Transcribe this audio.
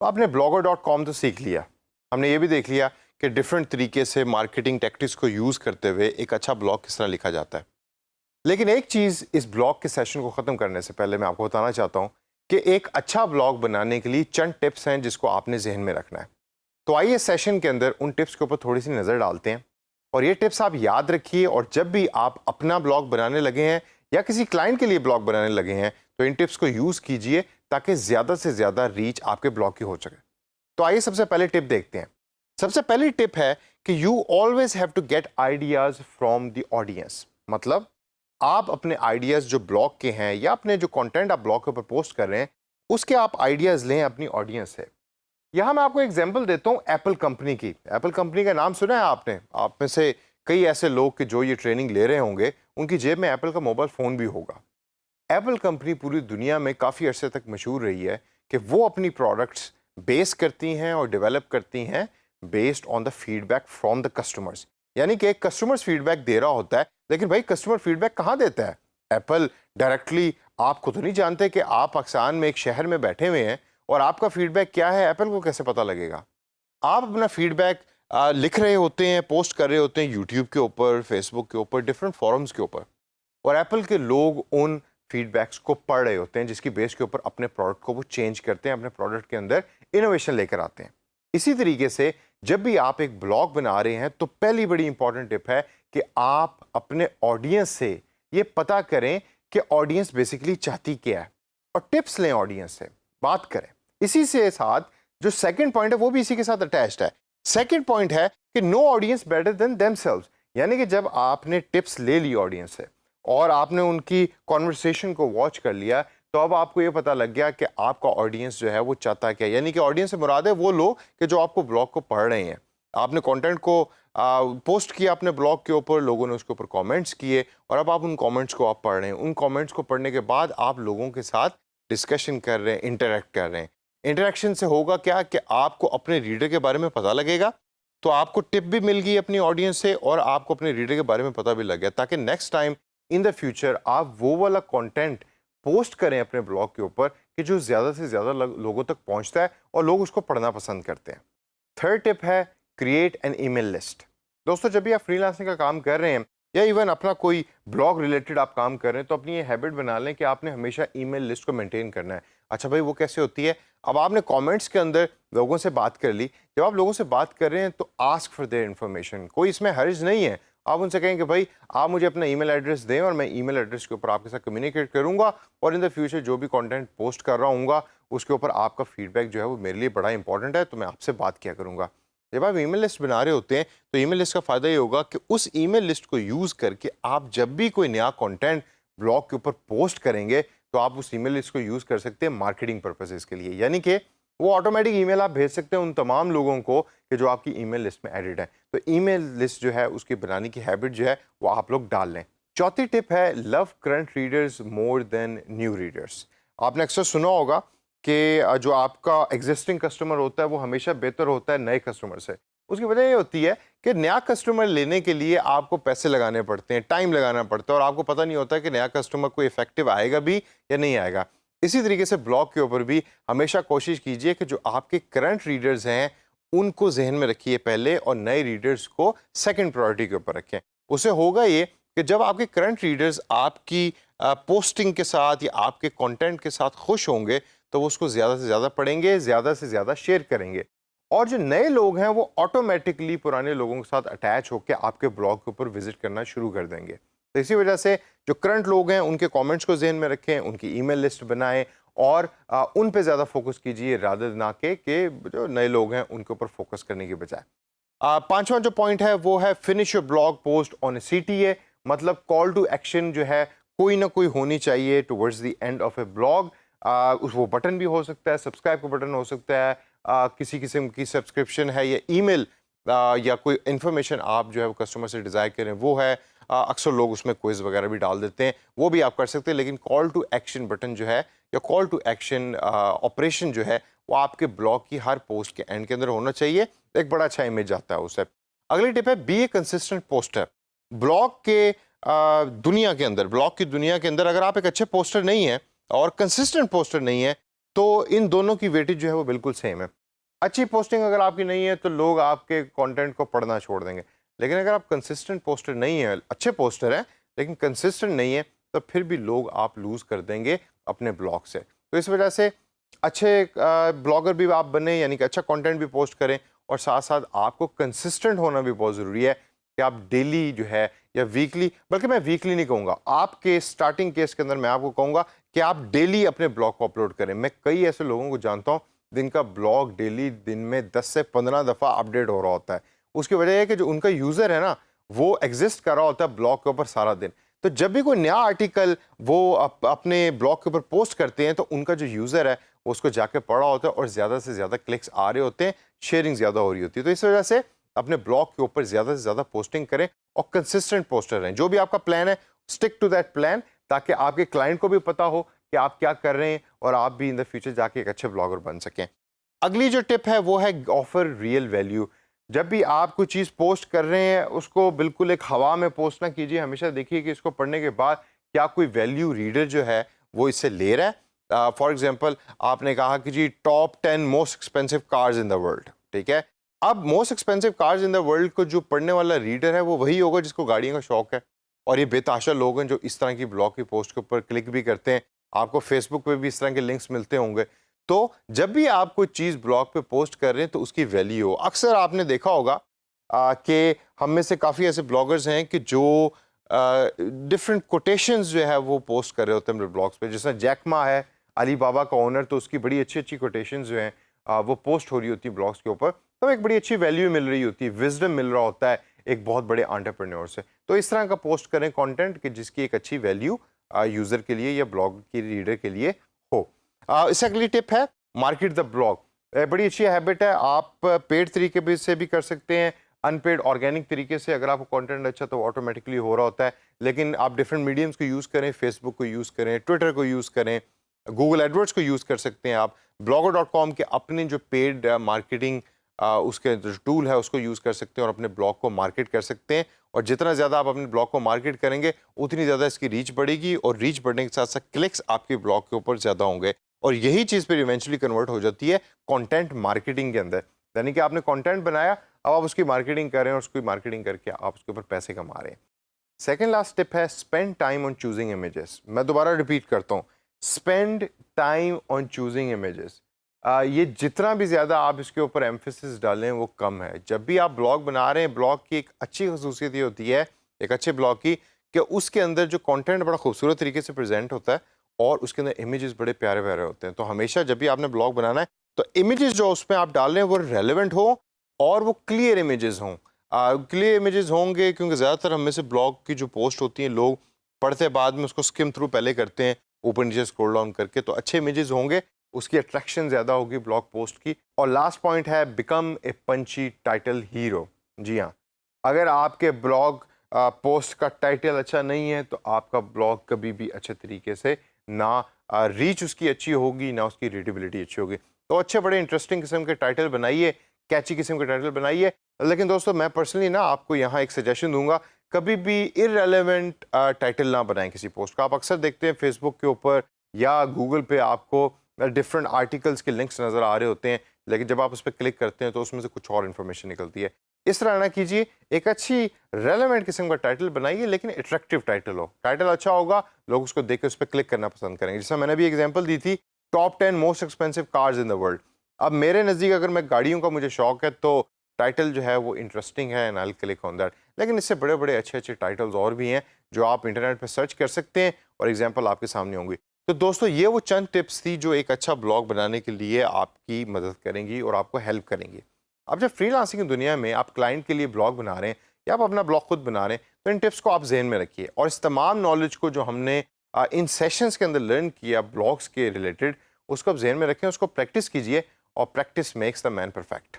तो आपने blogger.com तो सीख लिया, हमने ये भी देख लिया कि डिफरेंट तरीके से मार्केटिंग टैक्टिक्स को यूज़ करते हुए एक अच्छा ब्लॉग किस तरह लिखा जाता है। लेकिन एक चीज़ इस ब्लॉग के सेशन को ख़त्म करने से पहले मैं आपको बताना चाहता हूँ कि एक अच्छा ब्लॉग बनाने के लिए चंद टिप्स हैं जिसको आपने जहन में रखना है। तो आइए सेशन के अंदर उन टिप्स के ऊपर थोड़ी सी नज़र डालते हैं और ये टिप्स आप याद रखिए, और जब भी आप अपना ब्लॉग बनाने लगे हैं या किसी क्लाइंट के लिए ब्लॉग बनाने लगे हैं तो इन टिप्स को यूज़ कीजिए ताकि ज़्यादा से ज़्यादा रीच आपके ब्लॉग की हो सके। तो आइए सबसे पहले टिप देखते हैं। सबसे पहली टिप है कि you always have to get ideas from the audience. मतलब आप अपने आइडियाज़ जो ब्लॉग के हैं या अपने जो कंटेंट आप ब्लॉग के ऊपर पोस्ट कर रहे हैं उसके आप आइडियाज़ लें अपनी ऑडियंस से। यहाँ मैं आपको एग्जांपल देता हूँ एप्पल कंपनी की। एप्पल कंपनी का नाम सुना है आपने? आप में से कई ऐसे लोग कि जो ये ट्रेनिंग ले रहे होंगे उनकी जेब में एप्पल का मोबाइल फ़ोन भी होगा। एप्पल कंपनी पूरी दुनिया में काफ़ी अरसे तक मशहूर रही है कि वो अपनी प्रोडक्ट्स बेस करती हैं और डेवलप करती हैं based on the feedback from the customers. यानी कि एक कस्टमर्स फीडबैक दे रहा होता है, लेकिन भाई कस्टमर फीडबैक कहाँ देता है? एप्पल डायरेक्टली आपको तो नहीं जानते कि आप पाकिस्तान में एक शहर में बैठे हुए हैं और आपका फीडबैक क्या है एप्पल को कैसे पता लगेगा? आप अपना फीडबैक लिख रहे होते हैं, पोस्ट कर रहे होते हैं यूट्यूब के ऊपर, फेसबुक के ऊपर, डिफरेंट फोरम्स के ऊपर, और एप्पल के लोग उन फीडबैक्स को पढ़ रहे होते हैं जिसकी बेस के ऊपर अपने प्रोडक्ट को वो चेंज करते हैं, अपने प्रोडक्ट के अंदर इनोवेशन लेकर आते हैं। इसी तरीके से जब भी आप एक ब्लॉग बना रहे हैं तो पहली बड़ी इंपॉर्टेंट टिप है कि आप अपने ऑडियंस से ये पता करें कि ऑडियंस बेसिकली चाहती क्या है और टिप्स लें, ऑडियंस से बात करें। इसी से साथ जो सेकंड पॉइंट है वो भी इसी के साथ अटैच्ड है। सेकंड पॉइंट है कि know audience better than themselves. यानी कि जब आपने टिप्स ले ली ऑडियंस से और आपने उनकी कॉन्वर्सेशन को वॉच कर लिया तो अब आपको ये पता लग गया कि आपका ऑडियंस जो है वो चाहता क्या है। यानी कि ऑडियंस से मुराद है वो लोग कि जो आपको ब्लॉग को पढ़ रहे हैं। आपने कंटेंट को पोस्ट किया अपने ब्लॉग के ऊपर, लोगों ने उसके ऊपर कमेंट्स किए और अब आप उन कमेंट्स को आप पढ़ रहे हैं। उन कमेंट्स को पढ़ने के बाद आप लोगों के साथ डिस्कशन कर रहे हैं, इंटरेक्ट कर रहे हैं। इंटरेक्शन से होगा क्या कि आपको अपने रीडर के बारे में पता लगेगा, तो आपको टिप भी मिल गई अपनी ऑडियंस से और आपको अपने रीडर के बारे में पता भी लग गया, ताकि next time in the future आप वो वाला कंटेंट पोस्ट करें अपने ब्लॉग के ऊपर कि जो ज़्यादा से ज़्यादा लोगों तक पहुंचता है और लोग उसको पढ़ना पसंद करते हैं। थर्ड टिप है क्रिएट एन ईमेल लिस्ट। दोस्तों, जब भी आप फ्रीलांसिंग का काम कर रहे हैं या इवन अपना कोई ब्लॉग रिलेटेड आप काम कर रहे हैं तो अपनी ये हैबिट बना लें कि आपने हमेशा ईमेल लिस्ट को मेंटेन करना है। अच्छा भाई, वो कैसे होती है? अब आपने कमेंट्स के अंदर लोगों से बात कर ली। जब आप लोगों से बात कर रहे हैं तो आस्क फॉर देयर इन्फॉर्मेशन। कोई इसमें हर्ज नहीं है। आप उनसे कहें कि भाई आप मुझे अपना ईमेल एड्रेस दें और मैं ईमेल एड्रेस के ऊपर आपके साथ कम्युनिकेट करूंगा और इन द फ्यूचर जो भी कंटेंट पोस्ट कर रहा हूँ उसके ऊपर आपका फीडबैक जो है वो मेरे लिए बड़ा इंपॉर्टेंट है, तो मैं आपसे बात किया करूँगा। जब आप ईमेल लिस्ट बना रहे होते हैं तो ईमेल लिस्ट का फ़ायदा ये होगा कि उस ईमेल लिस्ट को यूज़ करके आप जब भी कोई नया कंटेंट ब्लॉग के ऊपर पोस्ट करेंगे तो आप उस ईमेल लिस्ट को यूज़ कर सकते हैं मार्केटिंग पर्पसेस के लिए। यानी कि वो ऑटोमेटिक ईमेल आप भेज सकते हैं उन तमाम लोगों को कि जो आपकी ईमेल लिस्ट में एडिड है। तो ईमेल लिस्ट जो है उसकी बनाने की हैबिट जो है वो आप लोग डाल लें। चौथी टिप है love current readers more than new readers. आपने अक्सर सुना होगा कि जो आपका एग्जिस्टिंग कस्टमर होता है वो हमेशा बेहतर होता है नए कस्टमर से। उसकी वजह ये होती है कि नया कस्टमर लेने के लिए आपको पैसे लगाने पड़ते हैं, टाइम लगाना पड़ता है और आपको पता नहीं होता कि नया कस्टमर कोई इफेक्टिव आएगा भी या नहीं आएगा। इसी तरीके से ब्लॉग के ऊपर भी हमेशा कोशिश कीजिए कि जो आपके करंट रीडर्स हैं उनको जहन में रखिए पहले और नए रीडर्स को सेकंड प्रायोरिटी के ऊपर रखें। उससे होगा ये कि जब आपके करंट रीडर्स आपकी पोस्टिंग के साथ या आपके कंटेंट के साथ खुश होंगे तो वो उसको ज़्यादा से ज़्यादा पढ़ेंगे, ज़्यादा से ज़्यादा शेयर करेंगे और जो नए लोग हैं वो ऑटोमेटिकली पुराने लोगों के साथ अटैच होकर आपके ब्लॉग के ऊपर विजिट करना शुरू कर देंगे। तो इसी वजह से जो करंट लोग हैं उनके कमेंट्स को जहन में रखें, उनकी ईमेल लिस्ट बनाएं और उन पे ज़्यादा फोकस कीजिए रादर ना के जो नए लोग हैं उनके ऊपर फोकस करने के बजाय। पांचवा जो पॉइंट है वो है finish your blog post on A CTA। मतलब कॉल टू एक्शन जो है कोई ना कोई होनी चाहिए towards the end of A blog. वो बटन भी हो सकता है, सब्सक्राइब का बटन हो सकता है, किसी किस्म की सब्सक्रिप्शन है या ईमेल या कोई इन्फॉर्मेशन आप जो है वो कस्टमर से डिज़ायर करें वो है। अक्सर लोग उसमें क्विज वगैरह भी डाल देते हैं, वो भी आप कर सकते हैं, लेकिन कॉल टू एक्शन बटन जो है या कॉल टू एक्शन ऑपरेशन जो है वो आपके ब्लॉग की हर पोस्ट के एंड के अंदर होना चाहिए। एक बड़ा अच्छा इमेज आता है उससे। अगली टिप है बी ए कंसिस्टेंट पोस्टर। ब्लॉग के दुनिया के अंदर, ब्लॉग की दुनिया के अंदर अगर आप एक अच्छे पोस्टर नहीं है और कंसिस्टेंट पोस्टर नहीं है तो इन दोनों की वेटेज जो है वो बिल्कुल सेम है। अच्छी पोस्टिंग अगर आपकी नहीं है तो लोग आपके कंटेंट को पढ़ना छोड़ देंगे, लेकिन अगर आप कंसिस्टेंट पोस्टर नहीं है, अच्छे पोस्टर हैं लेकिन कंसिस्टेंट नहीं है, तो फिर भी लोग आप लूज़ कर देंगे अपने ब्लॉग से। तो इस वजह से अच्छे ब्लॉगर भी आप बने, यानी कि अच्छा कंटेंट भी पोस्ट करें, और साथ साथ आपको कंसिस्टेंट होना भी बहुत ज़रूरी है कि आप डेली जो है या वीकली, बल्कि मैं वीकली नहीं कहूँगा, आपके स्टार्टिंग केस के अंदर मैं आपको कहूँगा कि आप डेली अपने ब्लॉग को अपलोड करें। मैं कई ऐसे लोगों को जानता हूँ जिनका ब्लॉग डेली दिन में 10 से 15 दफ़ा अपडेट हो रहा होता है। उसकी वजह है कि जो उनका यूज़र है ना, वो एग्जिस्ट कर रहा होता है ब्लॉग के ऊपर सारा दिन। तो जब भी कोई नया आर्टिकल वो अपने ब्लॉग के ऊपर पोस्ट करते हैं, तो उनका जो यूज़र है वो उसको जाके पढ़ रहा होता है और ज़्यादा से ज़्यादा क्लिक्स आ रहे होते हैं, शेयरिंग ज़्यादा हो रही होती है। तो इस वजह से अपने ब्लॉग के ऊपर ज़्यादा से ज़्यादा पोस्टिंग करें और कंसिस्टेंट पोस्टर रहें। जो भी आपका प्लान है, स्टिक टू दैट प्लान, ताकि आपके क्लाइंट को भी पता हो कि आप क्या कर रहे हैं और आप भी इन द फ्यूचर जाके एक अच्छे ब्लॉगर बन सकें। अगली जो टिप है वो है ऑफर रियल वैल्यू। जब भी आप कोई चीज़ पोस्ट कर रहे हैं, उसको बिल्कुल एक हवा में पोस्ट ना कीजिए। हमेशा देखिए कि इसको पढ़ने के बाद क्या कोई वैल्यू रीडर जो है वो इससे ले रहा है। फॉर एग्जांपल, आपने कहा कि जी top 10 most expensive cars in the world, ठीक है। अब most expensive cars in the world को जो पढ़ने वाला रीडर है वो वही होगा जिसको गाड़ियों का शौक है। और ये बेताशा लोग हैं जो इस तरह की ब्लॉग की पोस्ट के ऊपर क्लिक भी करते हैं। आपको फेसबुक पे भी इस तरह के लिंक्स मिलते होंगे। तो जब भी आप कोई चीज़ ब्लॉग पे पोस्ट कर रहे हैं तो उसकी वैल्यू हो। अक्सर आपने देखा होगा कि हम में से काफ़ी ऐसे ब्लॉगर्स हैं कि जो डिफरेंट कोटेशंस जो है वो पोस्ट कर रहे होते हैं अपने ब्लॉग्स पे। जैसे जैकमा है, अली बाबा का ओनर, तो उसकी बड़ी अच्छी अच्छी कोटेशंस जो हैं वो पोस्ट हो रही होती है ब्लॉग्स के ऊपर, तो एक बड़ी अच्छी वैल्यू मिल रही होती है, विजडम मिल रहा होता है एक बहुत बड़े एंटरप्रेन्योर से। तो इस तरह का पोस्ट करें कंटेंट कि जिसकी एक अच्छी वैल्यू यूज़र के लिए या ब्लॉग की रीडर के लिए हो। इससे अगली टिप है मार्केट द ब्लॉग। बड़ी अच्छी हैबिट है, आप पेड तरीके भी से भी कर सकते हैं, अनपेड ऑर्गेनिक तरीके से। अगर आपको कंटेंट अच्छा तो ऑटोमेटिकली हो रहा होता है, लेकिन आप डिफरेंट मीडियम्स को यूज़ करें, फेसबुक को यूज़ करें, ट्विटर को यूज़ करें, गूगल एडवर्ड्स को यूज़ कर सकते हैं आप। blogger.com के अपने जो पेड मार्केटिंग उसके जो टूल है उसको यूज़ कर सकते हैं और अपने ब्लॉग को मार्केट कर सकते हैं। और जितना ज़्यादा आप अपने ब्लॉग को मार्केट करेंगे, उतनी ज़्यादा इसकी रीच बढ़ेगी, और रीच बढ़ने के साथ साथ क्लिक्स आपके ब्लॉग के ऊपर ज़्यादा होंगे, और यही चीज़ फिर इवेंचुअली कन्वर्ट हो जाती है कंटेंट मार्केटिंग के अंदर। यानी कि आपने कंटेंट बनाया, अब आप उसकी मार्केटिंग कर रहे हैं और उसकी मार्केटिंग करके आप उसके ऊपर पैसे कमा रहे हैं। सेकेंड लास्ट टिप है spend time on choosing images. मैं दोबारा रिपीट करता हूँ, spend time on choosing images. ये जितना भी ज़्यादा आप इसके ऊपर एम्फेसिस डालें वो कम है। जब भी आप ब्लॉग बना रहे हैं, ब्लॉग की एक अच्छी खसूसियत ये होती है, एक अच्छे ब्लॉग की, कि उसके अंदर जो कंटेंट बड़ा खूबसूरत तरीके से प्रेजेंट होता है और उसके अंदर इमेजेस बड़े प्यारे प्यारे होते हैं। तो हमेशा जब भी आपने ब्लॉग बनाना है तो इमेजेस जो उसमें आप डाल रहे हैं वो रेलिवेंट हो और वो क्लियर इमेजेस हों। क्लियर इमेजेस होंगे क्योंकि ज़्यादातर हम में से ब्लॉग की जो पोस्ट होती हैं, लोग पढ़ते बाद में उसको स्किम थ्रू पहले करते हैं, ऊपर नीचे स्क्रॉल डाउन करके। तो अच्छे इमेजेस होंगे, उसकी अट्रैक्शन ज़्यादा होगी ब्लॉग पोस्ट की। और लास्ट पॉइंट है become a Panchi title hero. जी हाँ, अगर आपके ब्लॉग पोस्ट का टाइटल अच्छा नहीं है तो आपका ब्लॉग कभी भी अच्छे तरीके से ना रीच उसकी अच्छी होगी, ना उसकी रीडेबिलिटी अच्छी होगी। तो अच्छे बड़े इंटरेस्टिंग किस्म के टाइटल बनाइए, कैची किस्म के टाइटल बनाइए। लेकिन दोस्तों, मैं पर्सनली ना आपको यहाँ एक सजेशन दूंगा, कभी भी इररेलेवेंट टाइटल ना बनाएं किसी पोस्ट का। आप अक्सर देखते हैं फेसबुक के ऊपर या गूगल पे आपको डिफरेंट आर्टिकल्स के लिंक्स नज़र आ रहे होते हैं, लेकिन जब आप उस पर क्लिक करते हैं तो उसमें से कुछ और इन्फॉर्मेशन निकलती है। इस तरह ना कीजिए, एक अच्छी रेलेवेंट किस्म का टाइटल बनाइए, लेकिन अट्रैक्टिव टाइटल हो। टाइटल अच्छा होगा, लोग उसको देख के उस पर क्लिक करना पसंद करेंगे। जैसा मैंने भी एग्जांपल दी थी, top 10 most expensive cars in the world. अब मेरे नज़दीक अगर मैं गाड़ियों का मुझे शौक है तो टाइटल जो है वो इंटरेस्टिंग है and I will click on that. लेकिन इससे बड़े बड़े अच्छे अच्छे टाइटल्स और भी हैं जो आप इंटरनेट पर सर्च कर सकते हैं और एग्जाम्पल आपके सामने होंगी। तो दोस्तों, ये वो चंद टिप्स थी जो एक अच्छा ब्लॉग बनाने के लिए आपकी मदद करेंगी और आपको हेल्प करेंगी। अब जब फ्रीलांसिंग की दुनिया में आप क्लाइंट के लिए ब्लॉग बना रहे हैं या आप अपना ब्लॉग खुद बना रहे हैं, तो इन टिप्स को आप जहन में रखिए और इस तमाम नॉलेज को जो हमने इन सेशंस के अंदर लर्न किया ब्लॉग्स के रिलेटेड, उसको आप जहन में रखें, उसको प्रैक्टिस कीजिए, और practice makes the man perfect.